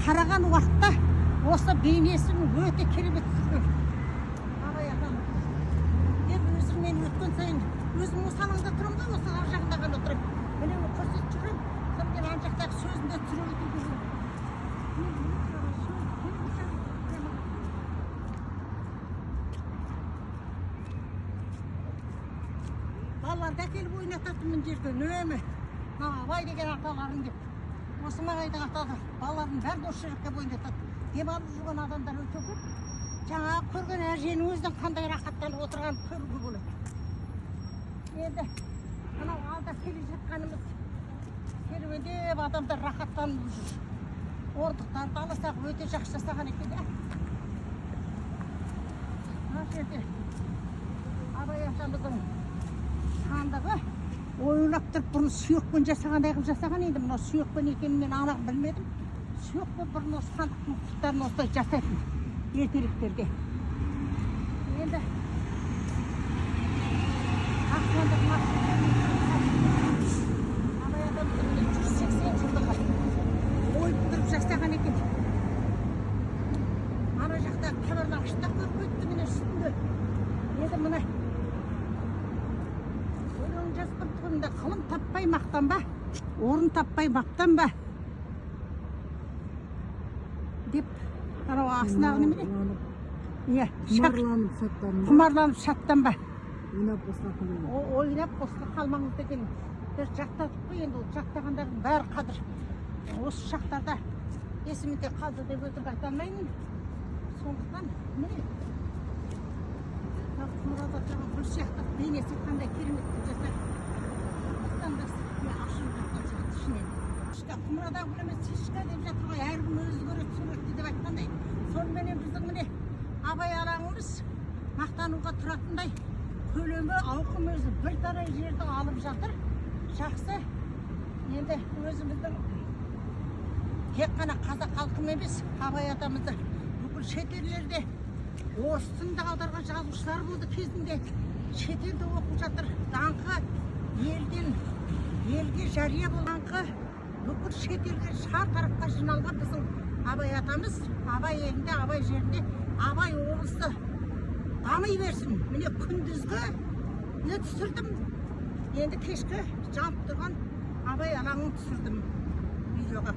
қараған уақытта осы бейнесін өте керемет түсірген. Абай ағам. Өзіммен өткен сайын өзім осы алаңда тұрамын ғой, осы ар жағында ғана отырамын. Міне көрсетіп жүрмін. Сонымен ар жақтағы сөзінде түсіріп өтіп балаларды әкеліп ойнататын мына жерде үнемі. Абай деген аталарың деп. Осы маңайдың аталары балаларын бәрі осы жерге ойнатады. Демалып жүрген адамдар өте көп. Жаңа көрген әженің өзінің қандай рахаттанып отырғанын көруге болады. Енді анау алда келе жатқанымыз керуендеп адамдар рахаттанып жүр. Орындықтарды алсақ өте жақсы жасаған екен. Мына жерде Абай атамыздың сандығы ойлап тұрып бұрын сүйекпен жасағандай қылып жасаған. Енді мына сүйекпен екенін мен анық білмедім. Сүйекпен бұрын осы сандықтың құстарын осылай жасайтын ертеректерде. Енді ақсандық Абай атамыздың 180 жылдығы ойып тұрып жасаған екен. Ана жақта қабарлағышта көріп өтті міне үстінде. Енді мына өлең жазып тұрғанда қылым таппай мақтанба, орын таппай мақтанба деп анау астындағы немене? Иә, құмарланып шаттанба. Ойнап босқа қалмаңыз деген бір жақтадық қой. Енді ол жақтағандардың бәрі қадір. Осы шақтарда есімде қалды деп өтірік айта алмаймын. Сондықтан міне құмырада тұрған гүл сияқты бейнесі қандай керемет деп жасайды. Құмырада гүліме сишка деп жатыр ғой, әркім өзі көреді суретті деп айтқандай. Сонымен біздің міне Абай алаңымыз мақтануға тұратындай көлемі, ауқым өзі бір тарай жерді алып жатыр. Жақсы. Енді өзіміздің тек қана қазақ халқым емес, Абай атамызды бүкіл шетелдерде орыс тілінде аударған жазушылар болды кезінде. Шетелде оқып жатыр. Даңқы елден елге жария болғанқы бүкіл шетелге шар тарапқа жиналған біздің Абай атамыз, Абай елінде, Абай жерінде, Абай облысы дами берсін. Міне күндізгі түсірдім. Енді кешкі жанып тұрған Абай алаңын түсірдім видеоға.